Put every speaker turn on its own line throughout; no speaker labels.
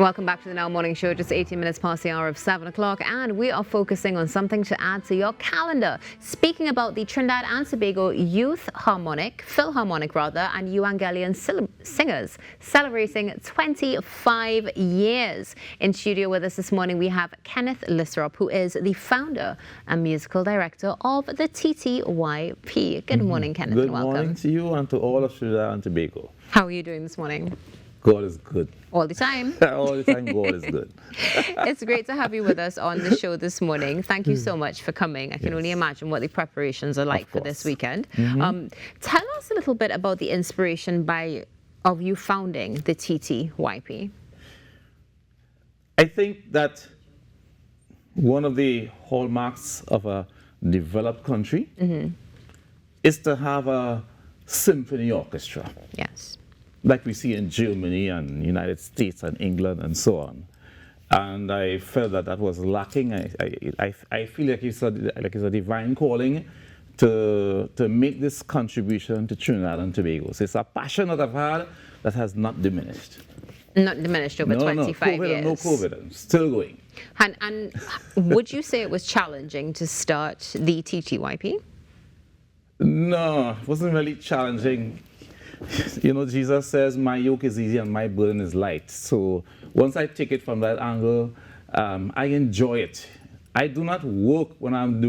Welcome back to the Now Morning Show, just 18 minutes past the hour of 7 o'clock, and we are focusing on something to add to your calendar. Speaking about the Trinidad and Tobago Youth Philharmonic and Euangelion singers celebrating 25 years. In studio with us this morning, we have Kenneth Listrope, who is the founder and musical director of the TTYP. Good morning, Kenneth,
Good
and welcome.
morning to you and to all of Trinidad and Tobago.
How are you doing this morning?
God is good.
All the time.
All the time, God is good.
It's great to have you with us on the show this morning. Thank you so much for coming. I can only imagine what the preparations are like for this weekend. Tell us a little bit about the inspiration of you founding the TTYP.
I think that one of the hallmarks of a developed country is to have a symphony orchestra.
Yes.
Like we see in Germany and United States and England and so on. And I felt that was lacking. I feel like it's a divine calling to make this contribution to Trinidad and Tobago. So it's a passion that I've had that has not diminished.
Not diminished over 25 years.
No COVID, I'm still going.
And would you say it was challenging to start the TTYP?
No, it wasn't really challenging. You know, Jesus says, my yoke is easy and my burden is light. So once I take it from that angle, I enjoy it. I do not work when I'm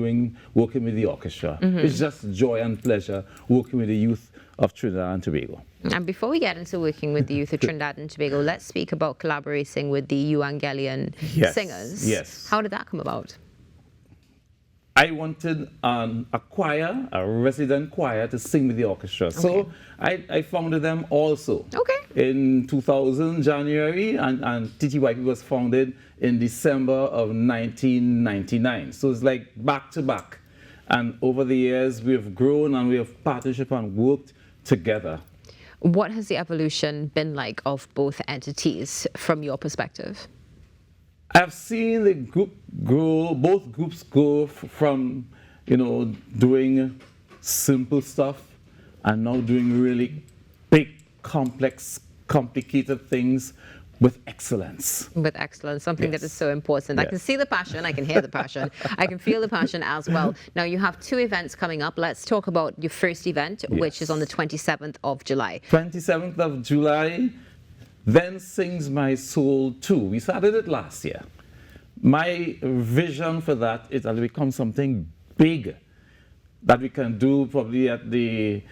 working with the orchestra. It's just joy and pleasure working with the youth of Trinidad and Tobago.
And before we get into working with the youth of Trinidad and Tobago, let's speak about collaborating with the Euangelion singers.
Yes.
How did that come about?
I wanted a choir, a resident choir, to sing with the orchestra. So I founded them also. In 2000, January, and TTYP was founded in December of 1999. So it's like back to back. And over the years, we've grown and we have partnership and worked together.
What has the evolution been like of both entities from your perspective?
I've seen the group grow, both groups go from, doing simple stuff and now doing really big, complex, complicated things with excellence. With excellence,
something that is so important. I can see the passion, I can hear the passion, I can feel the passion as well. Now you have two events coming up. Let's talk about your first event, which is on the 27th of July.
27th of July. Then Sings My Soul 2. We started it last year. My vision for that is that it becomes something big that we can do probably at the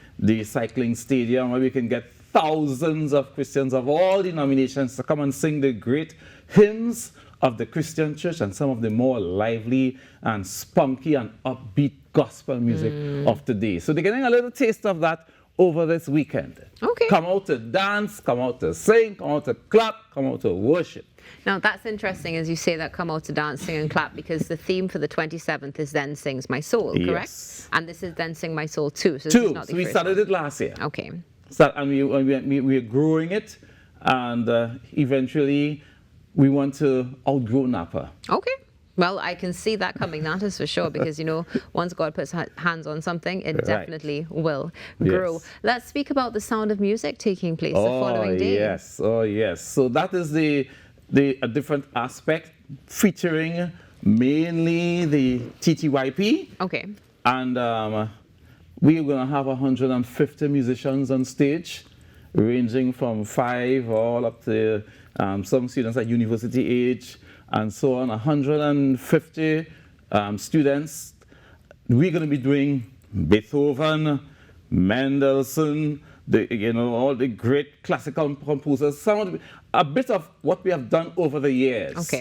cycling stadium, where we can get thousands of Christians of all denominations to come and sing the great hymns of the Christian church and some of the more lively and spunky and upbeat gospel music of today. So they're getting a little taste of that over this weekend. Come out to dance, come out to sing, come out to clap, come out to worship.
Now that's interesting as you say that, come out to dance, sing and clap, because the theme for the 27th is Then Sings My Soul, correct?
Yes.
And this is Then Sing My Soul 2. So,
this is not the first we started it last year. And we're growing it, and eventually we want to outgrow Napa.
Well, I can see that coming, that is for sure, because, once God puts hands on something, it definitely will grow. Let's speak about the Sound of Music taking place the following day.
Oh, yes. So that is a different aspect, featuring mainly the TTYP. And we're going to have 150 musicians on stage, ranging from 5 all up to some students at university age, and so on, 150 students. We're going to be doing Beethoven, Mendelssohn, all the great classical composers, a bit of what we have done over the years.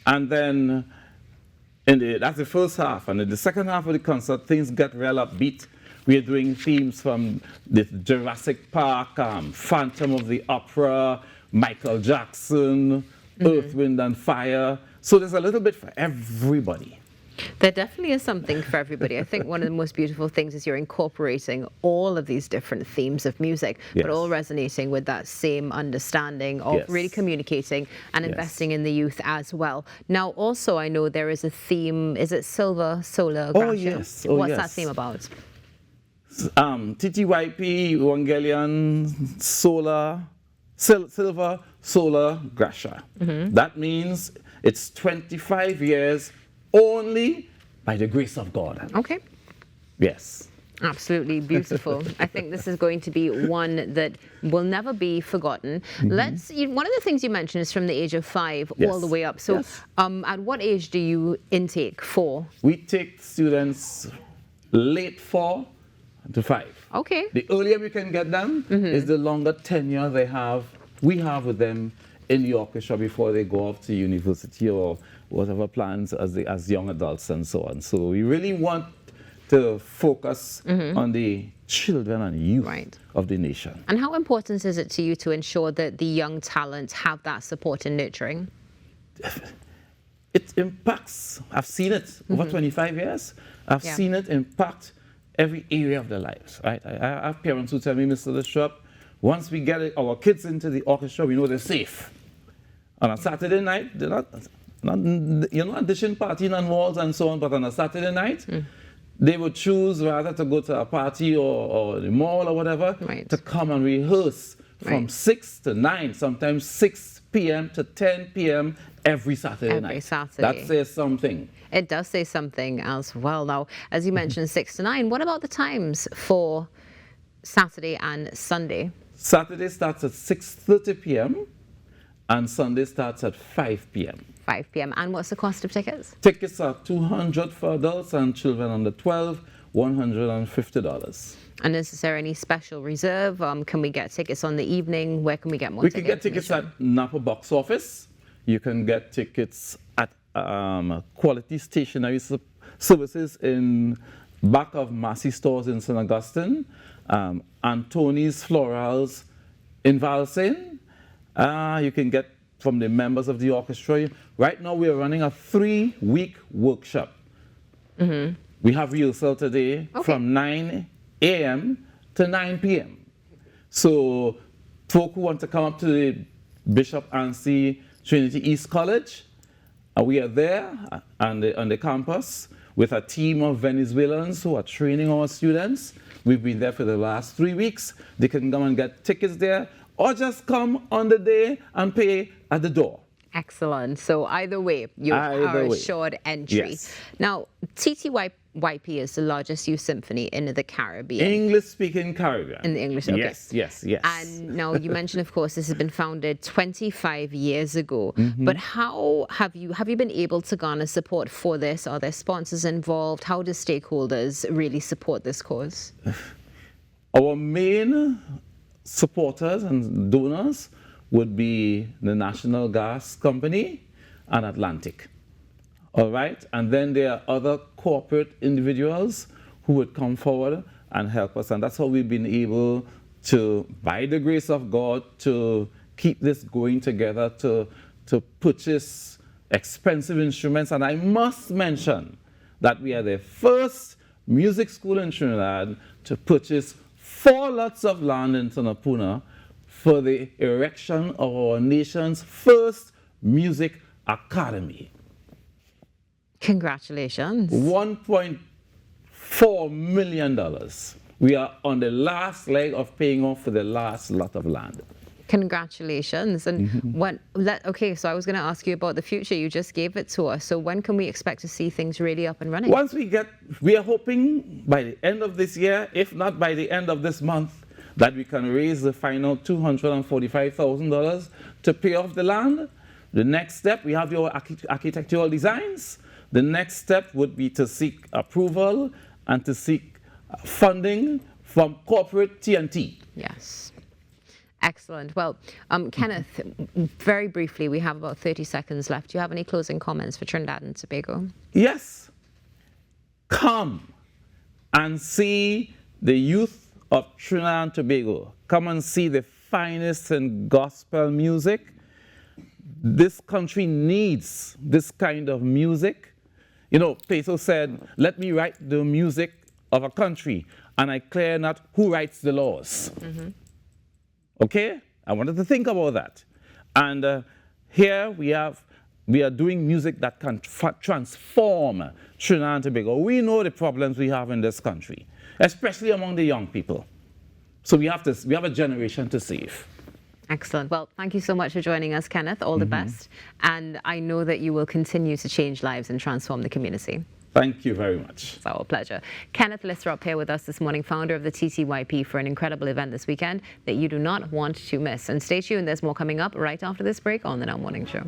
And then that's the first half. And in the second half of the concert, things get real upbeat. We are doing themes from the Jurassic Park, Phantom of the Opera, Michael Jackson, Earth, Wind and Fire. So there's a little bit for everybody.
There definitely is something for everybody. I think one of the most beautiful things is you're incorporating all of these different themes of music, but all resonating with that same understanding of really communicating and investing in the youth as well. Now, also, I know there is a theme. Is it Silver Solar Gratia? What's that theme about?
TTYP, Euangelion, Solar, Silver Solar Gracia. That means it's 25 years only by the grace of God.
Okay.
Yes.
Absolutely beautiful. I think this is going to be one that will never be forgotten. One of the things you mentioned is from the age of 5 all the way up. So at what age do you intake for?
We take students late 4 to 5.
Okay.
The earlier we can get them is the longer tenure we have with them in the orchestra before they go off to university or whatever plans as young adults and so on. So we really want to focus on the children and youth of the nation.
And how important is it to you to ensure that the young talent have that support and nurturing?
It impacts, I've seen it over 25 years, I've seen it impact every area of their lives, right? I have parents who tell me, Mr. Listrope, once we get our kids into the orchestra, we know they're safe. On a Saturday night, you're not dishing partying on walls and so on, but on a Saturday night, they would choose rather to go to a party or the mall or whatever to come and rehearse from 6 to 9, sometimes 6 p.m. to 10 p.m. every Saturday night.
Every Saturday.
That says something.
It does say something as well. Now, as you mentioned, 6 to 9, what about the times for Saturday and Sunday?
Saturday starts at 6:30 p.m. and Sunday starts at 5 p.m.
5 p.m. And what's the cost of tickets?
Tickets are $200 for adults and children under 12, $150.
And is there any special reserve? Can we get tickets on the evening? Where can we get more tickets?
We can get tickets at Napa Box Office. You can get tickets at Quality Stationery Services in back of Massey Stores in St. Augustine, Antoni's Florals in Valsin. You can get from the members of the orchestra. Right now we're running a 3-week workshop. We have rehearsal today from 9 a.m. to 9 p.m. So folk who want to come up to the Bishop Anstey Trinity East College, we are there on the campus with a team of Venezuelans who are training our students. We've been there for the last 3 weeks. They can come and get tickets there or just come on the day and pay at the door.
Excellent. So either way, you are assured entry.
Yes.
Now, TTYP is the largest youth symphony in the Caribbean.
English-speaking Caribbean.
In the English, okay.
Yes.
And now you mentioned, of course, this has been founded 25 years ago. But how have you been able to garner support for this? Are there sponsors involved? How do stakeholders really support this cause?
Our main supporters and donors would be the National Gas Company and Atlantic. All right, and then there are other corporate individuals who would come forward and help us, and that's how we've been able to, by the grace of God, to keep this going together, to purchase expensive instruments. And I must mention that we are the first music school in Trinidad to purchase 4 lots of land in Tunapuna for the erection of our nation's first music academy.
Congratulations.
$1.4 million. We are on the last leg of paying off for the last lot of land.
Congratulations. And okay, so I was going to ask you about the future. You just gave it to us. So when can we expect to see things really up and running?
Once we are hoping by the end of this year, if not by the end of this month, that we can raise the final $245,000 to pay off the land. The next step, we have your architectural designs. The next step would be to seek approval and to seek funding from corporate T&T.
Yes. Excellent. Well, Kenneth, very briefly, we have about 30 seconds left. Do you have any closing comments for Trinidad and Tobago?
Yes. Come and see the youth of Trinidad and Tobago. Come and see the finest in gospel music. This country needs this kind of music. You know, Plato said, let me write the music of a country, and I care not who writes the laws. Okay? I wanted to think about that. And here we are doing music that can transform Trinidad and Tobago. We know the problems we have in this country, especially among the young people. So we have a generation to save.
Excellent. Well, thank you so much for joining us, Kenneth. All the best. And I know that you will continue to change lives and transform the community.
Thank you very much.
It's our pleasure. Kenneth Listrope here with us this morning, founder of the TTYP, for an incredible event this weekend that you do not want to miss. And stay tuned, there's more coming up right after this break on the Now Morning Show.